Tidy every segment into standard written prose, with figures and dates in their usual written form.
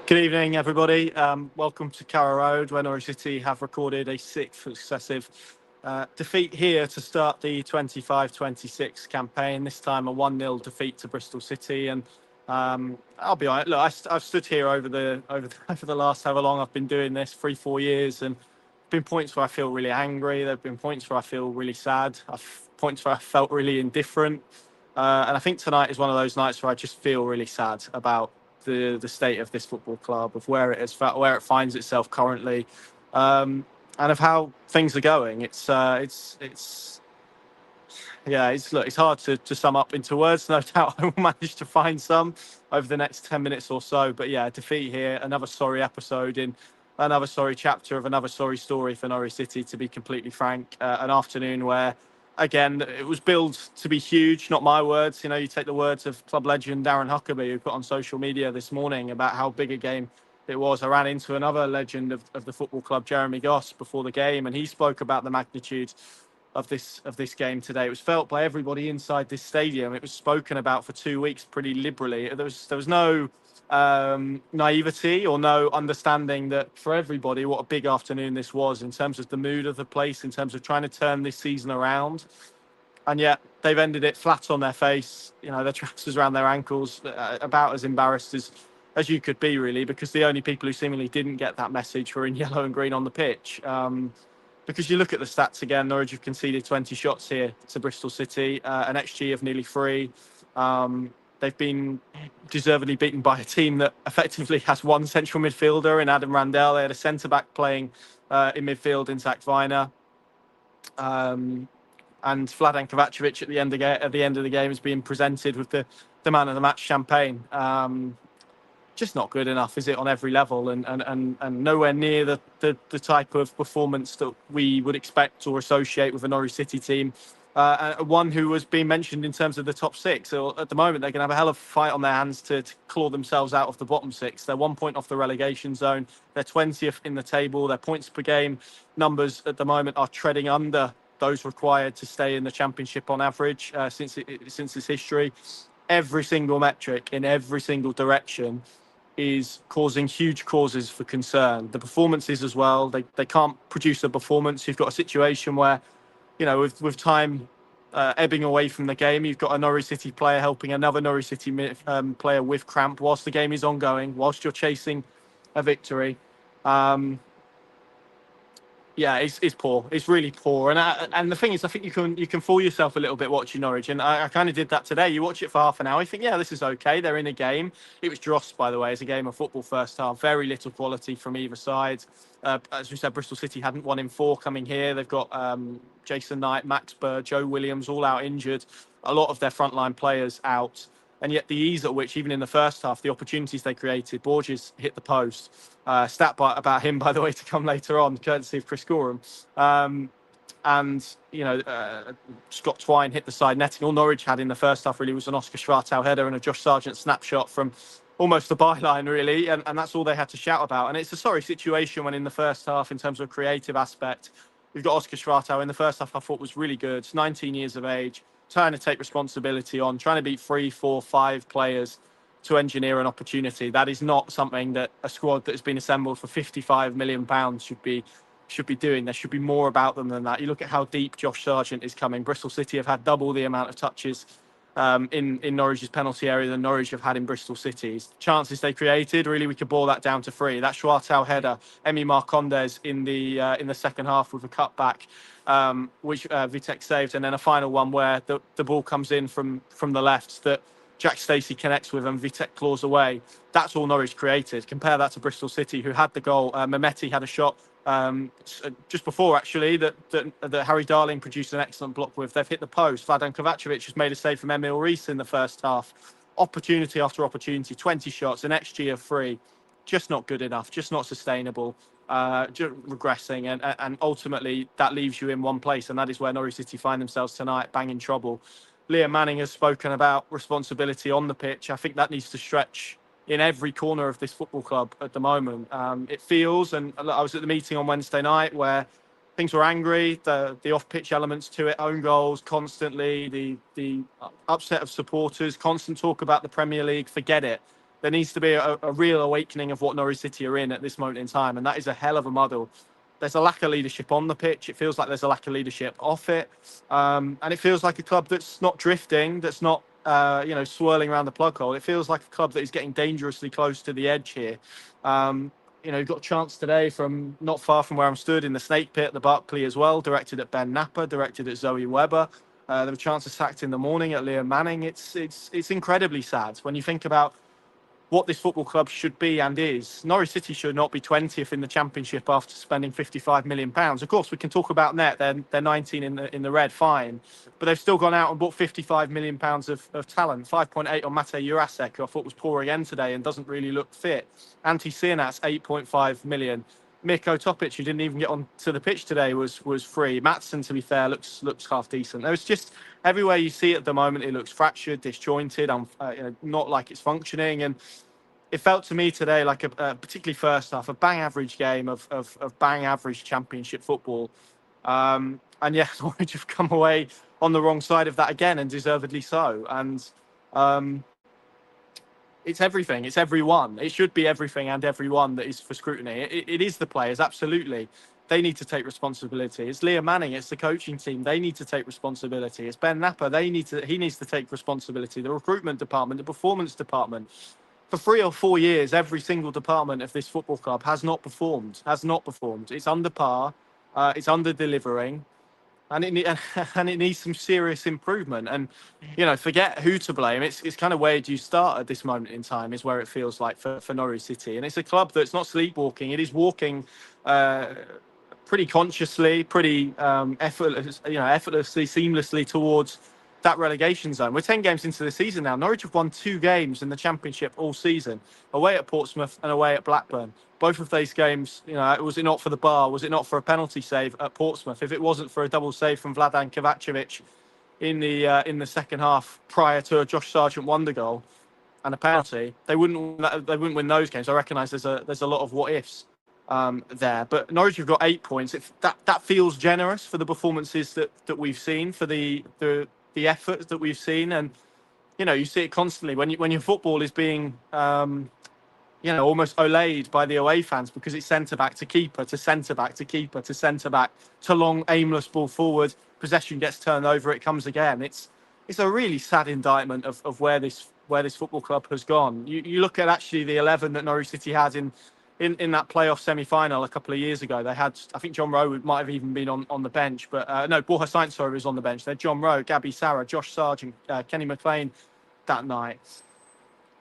Good evening, everybody. Welcome to Carrow Road, where Norwich City have recorded a sixth successive defeat here to start the 25-26 campaign. This time a 1-0 defeat to Bristol City. And I'll be honest, look, I've stood here over the last however long I've been doing this, 3-4 years, and been points where I feel really angry. There have been points where I feel really sad. Points where I felt really indifferent. And I think tonight is one of those nights where I just feel really sad about the state of this football club, of where it finds itself currently, and of how things are going. It's hard to sum up into words. No doubt I will manage to find some over the next 10 minutes or so. But yeah, defeat here, another sorry episode in another sorry chapter of another sorry story for Norwich City, to be completely frank. An afternoon where, again, it was billed to be huge, not my words. You know, you take the words of club legend Darren Huckabee, who put on social media this morning about how big a game it was. I ran into another legend of the football club, Jeremy Goss, before the game, and he spoke about the magnitude of this game today. It was felt by everybody inside this stadium. It was spoken about for 2 weeks pretty liberally. There was no naivety or no understanding that for everybody what a big afternoon this was in terms of the mood of the place, in terms of trying to turn this season around. And yet they've ended it flat on their face. You know, their trousers around their ankles, about as embarrassed as you could be, really, because the only people who seemingly didn't get that message were in yellow and green on the pitch. Because you look at the stats again, Norwich have conceded 20 shots here to Bristol City, an XG of nearly 3. They've been deservedly beaten by a team that effectively has one central midfielder in Adam Randell. They had a centre-back playing in midfield in Zach Viner. And Vladan Kovacevic at the end of the game is being presented with the man of the match champagne. Just not good enough, is it, on every level, and nowhere near the type of performance that we would expect or associate with a Norwich City team. One who was being mentioned in terms of the top six. So at the moment, they're going to have a hell of a fight on their hands to claw themselves out of the bottom six. They're 1 point off the relegation zone. They're 20th in the table. Their points per game numbers at the moment are treading under those required to stay in the Championship on average since its history. Every single metric in every single direction is causing huge causes for concern. The performances as well, they can't produce a performance. You've got a situation where, you know, with time ebbing away from the game, you've got a Norwich City player helping another Norwich City player with cramp whilst the game is ongoing, whilst you're chasing a victory. Yeah, it's poor. It's really poor. And the thing is, I think you can fool yourself a little bit watching Norwich. And I kind of did that today. You watch it for half an hour, you think, yeah, this is okay. They're in a game. It was drossed, by the way, as a game of football first half. Very little quality from either side. As we said, Bristol City hadn't won in 4 coming here. They've got Jason Knight, Max Burr, Joe Williams, all out injured. A lot of their frontline players out. And yet the ease at which, even in the first half, the opportunities they created, Borges hit the post. About him, by the way, to come later on, courtesy of Chris Gorham. Scott Twine hit the side netting. All Norwich had in the first half really was an Oscar Schwartau header and a Josh Sargent snapshot from almost the byline, really. And that's all they had to shout about. And it's a sorry situation when in the first half, in terms of a creative aspect, we've got Oscar Schwartau in the first half I thought was really good. 19 years of age, trying to take responsibility on, trying to beat 3, 4, 5 players to engineer an opportunity. That is not something that a squad that has been assembled for £55 million should be doing. There should be more about them than that. You look at how deep Josh Sargent is coming. Bristol City have had double the amount of touches in Norwich's penalty area than Norwich have had in Bristol City's. Chances they created, really, we could boil that down to 3. That Schwartau header, Emi Marcondes in the second half with a cutback, which Vitek saved, and then a final one where the ball comes in from the left that Jack Stacey connects with and Vitek claws away. That's all Norwich created. Compare that to Bristol City, who had the goal. Mehmeti had a shot just before, actually, that Harry Darling produced an excellent block with. They've hit the post. Vladan Kovacevic has made a save from Emil Rees in the first half. Opportunity after opportunity, 20 shots, an XG of 3. Just not good enough, just not sustainable, just regressing. And ultimately, that leaves you in one place, and that is where Norwich City find themselves tonight, bang in trouble. Liam Manning has spoken about responsibility on the pitch. I think that needs to stretch in every corner of this football club at the moment. It feels, and I was at the meeting on Wednesday night where things were angry, the off-pitch elements to it, own goals constantly, the upset of supporters, constant talk about the Premier League, forget it. there needs to be a real awakening of what Norwich City are in at this moment in time, and that is a hell of a muddle. There's a lack of leadership on the pitch. It feels like there's a lack of leadership off it, and it feels like a club that's not drifting, that's not swirling around the plug hole. It feels like a club that is getting dangerously close to the edge here. You've got a chance today from not far from where I'm stood in the Snake Pit, the Barclay as well, directed at Ben Napper, directed at Zoe Webber. There were chances sacked in the morning at Liam Manning. It's incredibly sad when you think about what this football club should be and is. Norwich City should not be 20th in the Championship after spending £55 million. Of course, we can talk about net. They're 19 in the red, fine. But they've still gone out and bought £55 million of talent. 5.8 on Mate Jurasek, who I thought was poor again today and doesn't really look fit. Antti Sienat's 8.5 million. Mirko Topic, who didn't even get onto the pitch today, was free. Maatsen, to be fair, looks half decent. There's just everywhere you see it at the moment, it looks fractured, disjointed, not like it's functioning. And it felt to me today like particularly first half, a bang average game of bang average Championship football. And yeah, Norwich have come away on the wrong side of that again, and deservedly so. And it's everything. It's everyone. It should be everything and everyone that is for scrutiny. It is the players, absolutely. They need to take responsibility. It's Liam Manning. It's the coaching team. They need to take responsibility. It's Ben Napper. He needs to take responsibility. The recruitment department, the performance department. For 3 or 4 years, every single department of this football club has not performed. It's under par. It's under delivering. And it needs some serious improvement. And forget who to blame. It's kind of where do you start at this moment in time is where it feels like for Norwich City. And it's a club that's not sleepwalking. It is walking pretty consciously, pretty effortlessly, seamlessly towards that relegation zone. We're 10 games into the season now. Norwich have won 2 games in the Championship all season, away at Portsmouth and away at Blackburn. Both of those games, was it not for the bar? Was it not for a penalty save at Portsmouth? If it wasn't for a double save from Vladan Kovacevic in the second half prior to a Josh Sargent wonder goal and a penalty, they wouldn't win those games. I recognise there's a lot of what ifs there, but Norwich have got 8 points. That feels generous for the performances that we've seen, for the effort that we've seen, and you see it constantly when your football is being almost olayed by the away fans because it's centre back to keeper to centre back to keeper to centre back to long aimless ball forward, possession gets turned over, it comes again. It's a really sad indictment of where this football club has gone. You look at actually the 11 that Norwich City had in that playoff semi-final a couple of years ago. They had, I think John Rowe might have even been on the bench, but no, Borja Sainz was on the bench. They had John Rowe, Gabby Sarah, Josh Sargent, Kenny McLean that night.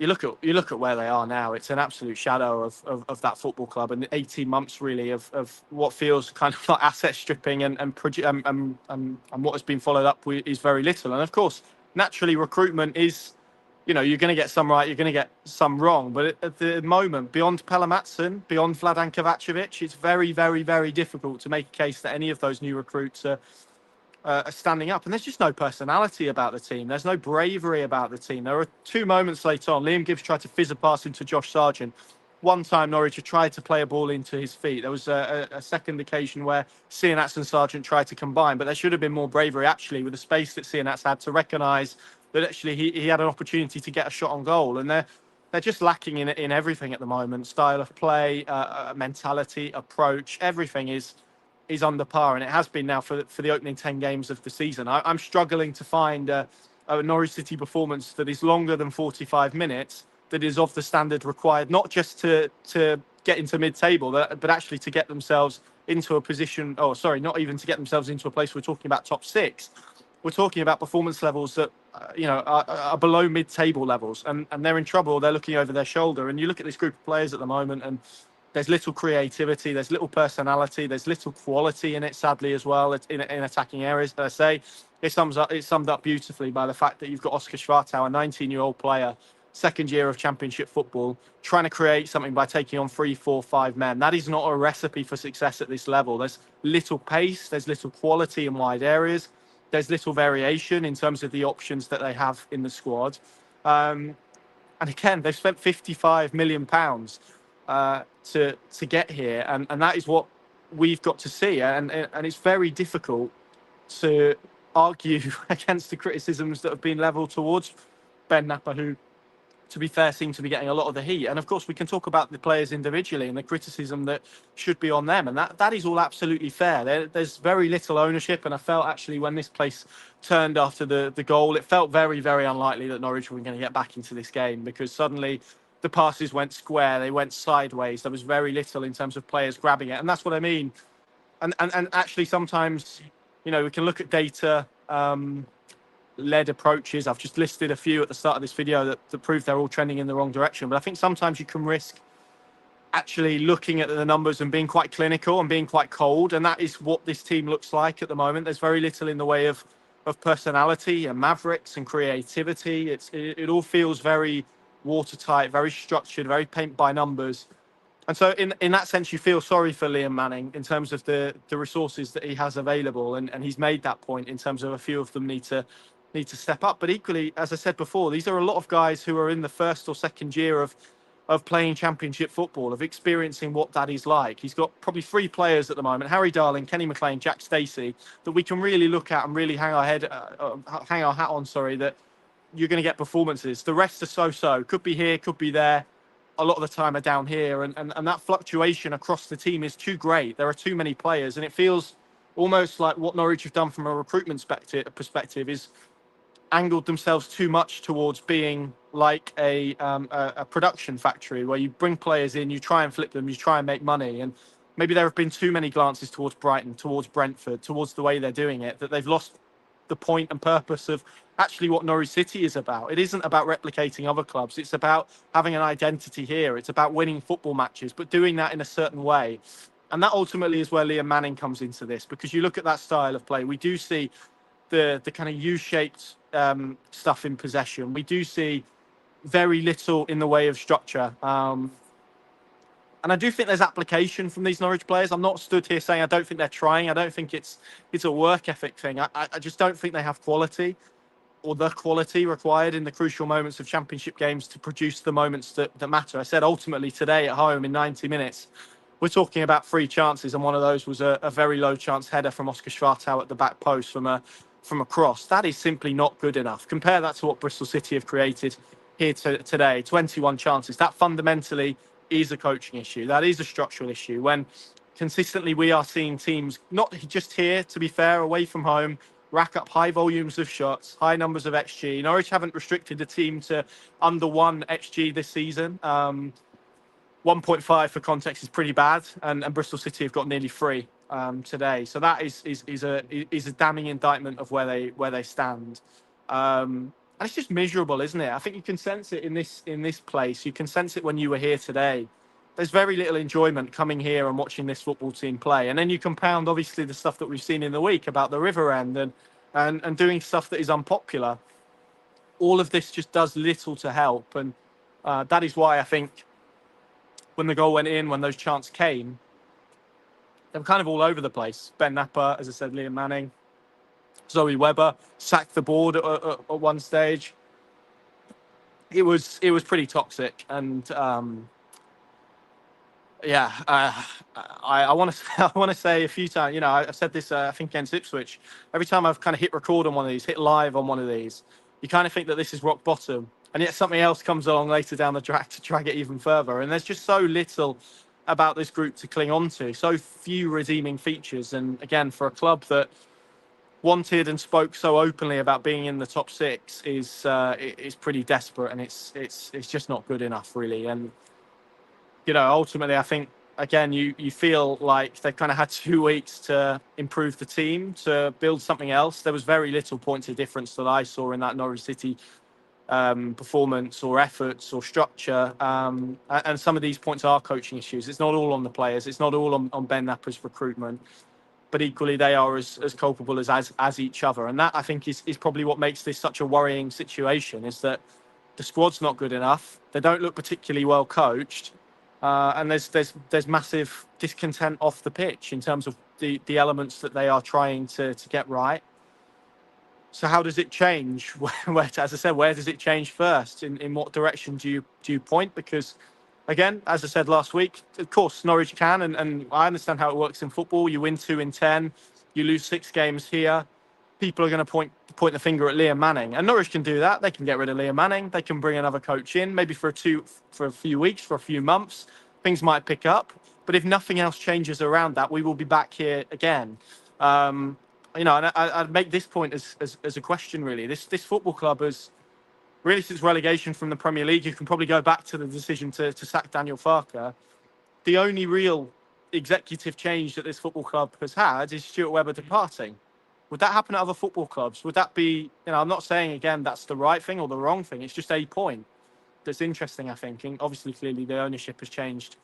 You look at where they are now. It's an absolute shadow of that football club, and 18 months really of what feels kind of like asset stripping and what has been followed up with is very little. And of course, naturally, recruitment is, you're going to get some right, you're going to get some wrong. But at the moment, beyond Pelle Maatsen, beyond Vladan Kovacevic, it's very, very, very difficult to make a case that any of those new recruits are standing up. And there's just no personality about the team. There's no bravery about the team. There were 2 moments later on. Liam Gibbs tried to fizz a pass into Josh Sargent. One time, Norwich had tried to play a ball into his feet. There was a second occasion where Sienats and Sargent tried to combine, but there should have been more bravery, actually, with the space that Sienats had to recognise that actually he had an opportunity to get a shot on goal. And they're just lacking in everything at the moment. Style of play, mentality, approach, everything is under par, and it has been now for the opening 10 games of the season. I'm struggling to find a Norwich City performance that is longer than 45 minutes, that is of the standard required, not just to get into mid-table, but actually to get themselves into a position, not even to get themselves into a place we're talking about top 6. We're talking about performance levels that are below mid-table levels, and they're in trouble. They're looking over their shoulder, and you look at this group of players at the moment, and there's little creativity, there's little personality, there's little quality in it, sadly, as well, in attacking areas. But I say it's summed up beautifully by the fact that you've got Oscar Schwartau, a 19-year-old player, second year of Championship football, trying to create something by taking on 3, 4, 5 men. That is not a recipe for success at this level. There's little pace, there's little quality in wide areas, there's little variation in terms of the options that they have in the squad. And again, they've spent £55 million to get here, and that is what we've got to see, and it's very difficult to argue against the criticisms that have been levelled towards Ben Napper, who to be fair, seem to be getting a lot of the heat. And of course, we can talk about the players individually and the criticism that should be on them. And that is all absolutely fair. There's very little ownership. And I felt actually when this place turned after the goal, it felt very, very unlikely that Norwich were going to get back into this game, because suddenly the passes went square, they went sideways. There was very little in terms of players grabbing it. And that's what I mean. And actually, sometimes, we can look at data. Led approaches. I've just listed a few at the start of this video that prove they're all trending in the wrong direction. But I think sometimes you can risk actually looking at the numbers and being quite clinical and being quite cold. And that is what this team looks like at the moment. There's very little in the way of personality and mavericks and creativity. It all feels very watertight, very structured, very paint by numbers. And so in that sense, you feel sorry for Liam Manning in terms of the resources that he has available. And he's made that point in terms of a few of them need to step up. But equally, as I said before, these are a lot of guys who are in the first or second year of playing championship football, of experiencing what that is like. He's got probably 3 players at the moment: Harry Darling, Kenny McLean, Jack Stacey, that we can really look at and really hang our hat on. That you're going to get performances. The rest are so. Could be here, could be there. A lot of the time are down here, and that fluctuation across the team is too great. There are too many players, and it feels almost like what Norwich have done from a recruitment perspective is angled themselves too much towards being like a production factory, where you bring players in, you try and flip them, you try and make money. And maybe there have been too many glances towards Brighton, towards Brentford, towards the way they're doing it, that they've lost the point and purpose of actually what Norwich City is about. It isn't about replicating other clubs. It's about having an identity here. It's about winning football matches, but doing that in a certain way. And that ultimately is where Liam Manning comes into this, because you look at that style of play, we do see the kind of U-shaped stuff in possession. We do see very little in the way of structure. And I do think there's application from these Norwich players. I'm not stood here saying I don't think they're trying. I don't think it's a work ethic thing. I just don't think they have quality, or the quality required in the crucial moments of championship games to produce the moments that matter. I said ultimately today at home in 90 minutes, we're talking about 3 chances, and one of those was a very low chance header from Oscar Schwartau at the back post from a cross. That is simply not good enough. Compare that to what Bristol City have created here today. 21 chances. That fundamentally is a coaching issue. That is a structural issue. When consistently we are seeing teams, not just here, to be fair, away from home, rack up high volumes of shots, high numbers of XG. Norwich haven't restricted the team to under 1 XG this season. 1.5 for context is pretty bad, and Bristol City have got nearly 3 today. So that is a damning indictment of where they stand. And it's just miserable, isn't it? I think you can sense it in this place. You can sense it when you were here today. There's very little enjoyment coming here and watching this football team play. And then you compound, obviously, the stuff that we've seen in the week about the River End and doing stuff that is unpopular. All of this just does little to help. And that is why I think when the goal went in, when those chances came, they were kind of all over the place. Ben Napper, as I said, Liam Manning, Zoe Webber sacked the board at one stage. It was pretty toxic, and I want to say a few times. I've said this. I think against Ipswich, every time I've kind of hit record on one of these, hit live on one of these, you kind of think that this is rock bottom, and yet something else comes along later down the track to drag it even further. And there's just so little about this group to cling on to. So few redeeming features, and again, for a club that wanted and spoke so openly about being in the top 6 is pretty desperate, and it's just not good enough, really. And ultimately, I think again you feel like they've kind of had 2 weeks to improve the team, to build something else. There was very little points of difference that I saw in that Norwich City performance or efforts or structure, and some of these points are coaching issues. It's not all on the players, it's not all on Ben Napper's recruitment, but equally they are as culpable as each other. And that, I think, is probably what makes this such a worrying situation, is that the squad's not good enough, they don't look particularly well coached, and there's massive discontent off the pitch in terms of the elements that they are trying to get right. So how does it change? As I said, where does it change first? In what direction do you point? Because again, as I said last week, of course, Norwich can, and I understand how it works in football. You win 2 in 10, you lose 6 games here. People are going to point point the finger at Liam Manning. And Norwich can do that. They can get rid of Liam Manning. They can bring another coach in, maybe for a few weeks, for a few months. Things might pick up. But if nothing else changes around that, we will be back here again. And I'd make this point as a question, really. This football club has, really since relegation from the Premier League, you can probably go back to the decision to sack Daniel Farke. The only real executive change that this football club has had is Stuart Webber departing. Would that happen at other football clubs? Would that be, I'm not saying, again, that's the right thing or the wrong thing. It's just a point that's interesting, I think. And obviously, clearly, the ownership has changed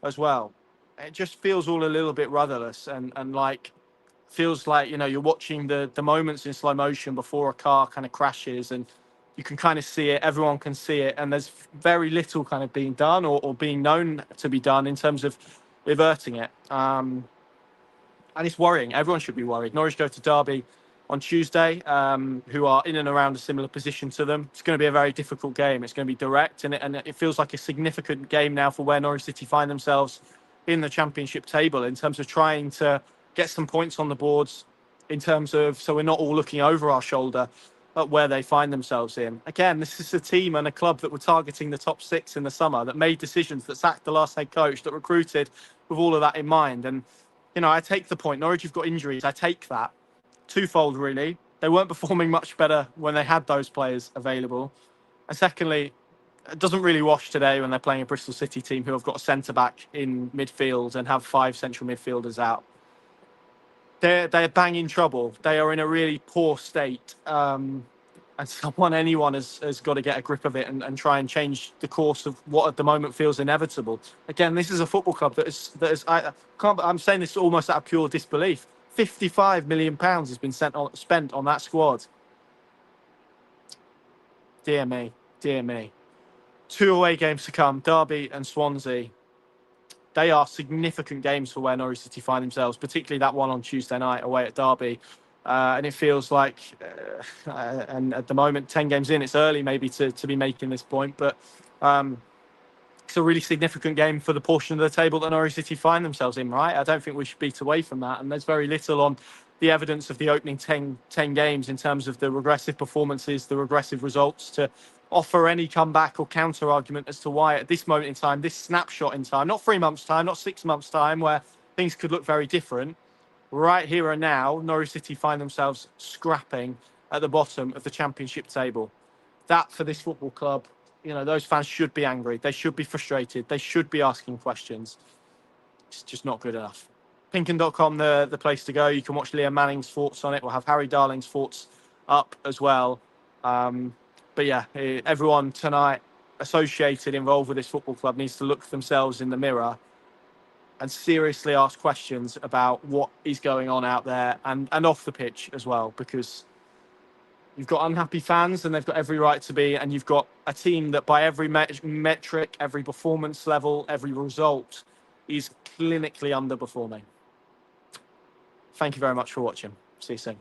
as well. It just feels all a little bit rudderless and like, feels like, you're watching the moments in slow motion before a car kind of crashes, and you can kind of see it, everyone can see it, and there's very little kind of being done or being known to be done in terms of reverting it. And it's worrying. Everyone should be worried. Norwich go to Derby on Tuesday, who are in and around a similar position to them. It's going to be a very difficult game. It's going to be direct, and it feels like a significant game now for where Norwich City find themselves in the Championship table in terms of trying to get some points on the boards, in terms of, so we're not all looking over our shoulder at where they find themselves in. Again, this is a team and a club that were targeting the top 6 in the summer, that made decisions, that sacked the last head coach, that recruited with all of that in mind. And, I take the point. Norwich have got injuries. I take that. Twofold, really. They weren't performing much better when they had those players available. And secondly, it doesn't really wash today when they're playing a Bristol City team who have got a centre-back in midfield and have 5 central midfielders out. They're bang in trouble. They are in a really poor state. And anyone has got to get a grip of it and try and change the course of what at the moment feels inevitable. Again, this is a football club that is I'm saying this almost out of pure disbelief. £55 million has been spent on that squad. Dear me, dear me. 2 away games to come, Derby and Swansea. They are significant games for where Norwich City find themselves, particularly that one on Tuesday night away at Derby. And it feels like, and at the moment, 10 games in, it's early maybe to be making this point, but it's a really significant game for the portion of the table that Norwich City find themselves in, right? I don't think we should beat away from that. And there's very little on the evidence of the opening 10 games in terms of the regressive performances, the regressive results, to offer any comeback or counter argument as to why at this moment in time, this snapshot in time, not 3 months' time, not 6 months' time, where things could look very different, right here and now, Norwich City find themselves scrapping at the bottom of the Championship table. That, for this football club, those fans should be angry. They should be frustrated. They should be asking questions. It's just not good enough. Pinkin.com, the place to go. You can watch Liam Manning's thoughts on it. We'll have Harry Darling's thoughts up as well. But yeah, everyone tonight associated, involved with this football club, needs to look themselves in the mirror and seriously ask questions about what is going on out there and off the pitch as well, because you've got unhappy fans and they've got every right to be, and you've got a team that by every metric, every performance level, every result is clinically underperforming. Thank you very much for watching. See you soon.